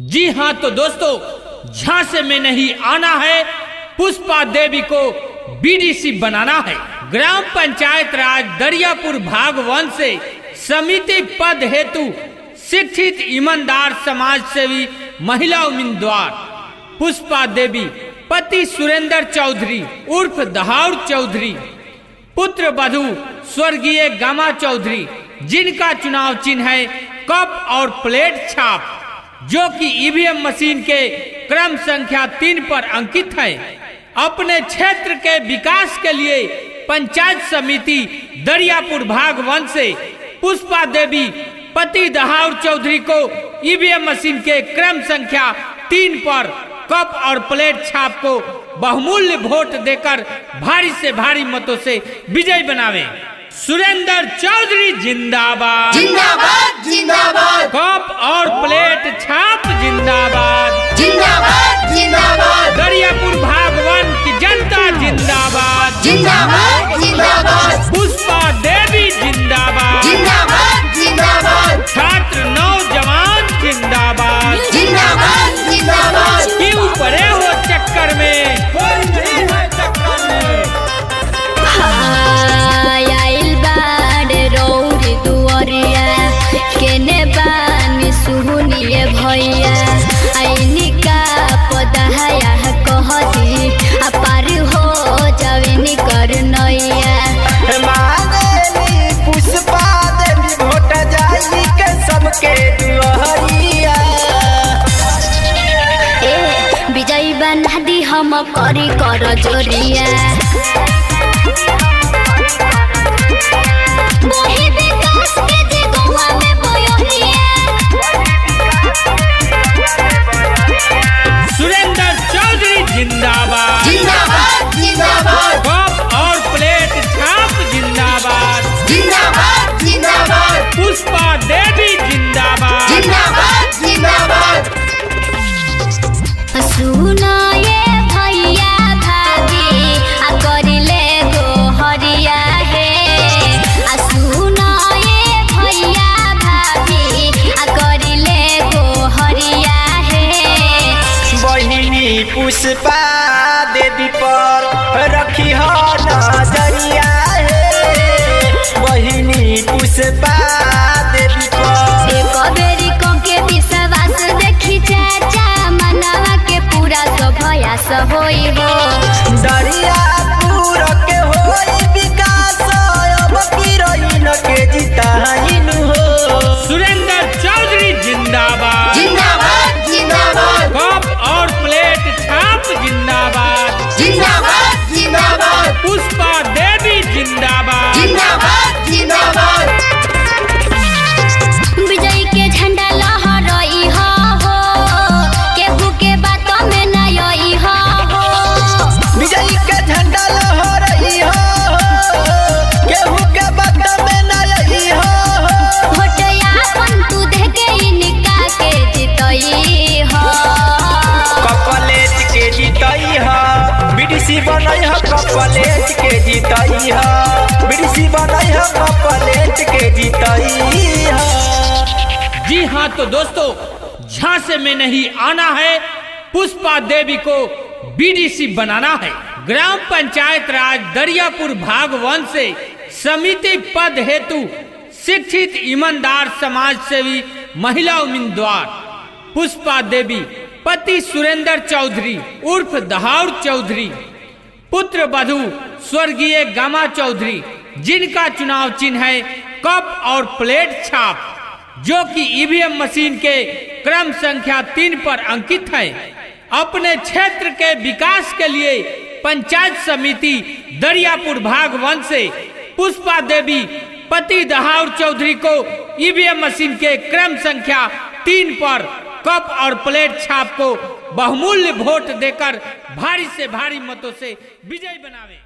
जी हाँ तो दोस्तों, झांसे में नहीं आना है, पुष्पा देवी को बीडीसी बनाना है। ग्राम पंचायत राज दरियापुर भाग 1 से समिति पद हेतु शिक्षित ईमानदार समाज सेवी महिला उम्मीदवार पुष्पा देवी, पति सुरेंद्र चौधरी उर्फ दहाउर चौधरी, पुत्र वधू स्वर्गीय गामा चौधरी, जिनका चुनाव चिन्ह है कप और प्लेट छाप, जो कि ईवीएम मशीन के क्रम संख्या 3 पर अंकित है। अपने क्षेत्र के विकास के लिए पंचायत समिति दरियापुर भाग 1 से पुष्पा देवी, पति दहाउर चौधरी को ईवीएम मशीन के क्रम संख्या 3 पर कप और प्लेट छाप को बहुमूल्य वोट देकर भारी से भारी मतों से विजयी बनावे। सुरेंद्र चौधरी जिंदाबाद जिंदाबाद जिंदाबाद, कप और प्लेट छाप जिंदाबाद जिंदाबाद जिंदाबाद, दरियापुर भाग 1 की जनता जिंदाबाद जिंदाबाद जिंदाबाद, पुष्पा देवी जिंदाबाद जिंदाबाद जिंदाबाद, छात्र नौजवान जिंदाबाद। जिंदाबाद जिंदाबाद, क्यों पड़े हो चक्कर में, कोई नहीं है चक्कर में। आइल बाड़ रौर दुआरिया, केने बानी सुनिए भैया, आईनी का पदहाया कहती अपार हो जावेनी कर नैया। पुष्पा देवी वोट जाई के सबके दुआरिया, विजयी बना दी हम करी कर जोरिया। वही विकास के जे गौवा में बोयहिया, सुरेंद्र चौधरी जिंदाबाद जिंदाबाद जिंदाबाद, कप और प्लेट छाप जिंदाबाद जिंदाबाद जिंदाबाद, पुष्पा देवी जिंदाबाद। जिंदाबाद जिंदाबाद, सुना ये भैया भाभी आ करिले गोहरिया हे, आ सुना ये भैया भाभी आ करिले गोहरिया हे। बहिनी पुष्पा देवी पर रखी हो नजरिया है, बहिनी पुष्पा देवी पर एक बेरी के विश्वास देखी चाचा, मनवा के पूरा सभयास होई हो। दरियापुर के होई विकास, अब हीरोइन के जिताइन हो। सुरेंद्र चौधरी जिंदाबाद जिंदाबाद जिंदाबाद, कप और प्लेट छाप जिंदाबाद जिंदाबाद जिंदाबाद, पुष्पा देवी जिंदाबाद। जिंदाबाद जिंदाबाद, विजय के झंडा लहराई हो, केहू के बातों में न आई हो। विजयी के झंडा लहराई हो, केहू के बात में न आई हो। भोटया अपन तू दे के इनका के जितई हो। कपलेट के जीतई ह, बीडीसी बनई ह, कपलेट के जीतई ह, बीडीसी बनई ह, कपलेट के जीतई ह। जी हाँ तो दोस्तों, झांसे में नहीं आना है, पुष्पा देवी को बीडीसी बनाना है। ग्राम पंचायत राज दरियापुर भाग 1 से समिति पद हेतु शिक्षित ईमानदार समाज सेवी महिला उम्मीदवार पुष्पा देवी, पति सुरेंद्र चौधरी उर्फ दहाउर चौधरी, पुत्र वधू स्वर्गीय गामा चौधरी, जिनका चुनाव चिन्ह है कप और प्लेट छाप, जो कि ईवीएम मशीन के क्रम संख्या 3 पर अंकित है। अपने क्षेत्र के विकास के लिए पंचायत समिति दरियापुर भाग 1 से पुष्पा देवी, पति दहाउर चौधरी को ईवीएम मशीन के क्रम संख्या 3 पर कप और प्लेट छाप को बहुमूल्य वोट देकर भारी से भारी मतों से विजयी बनावे।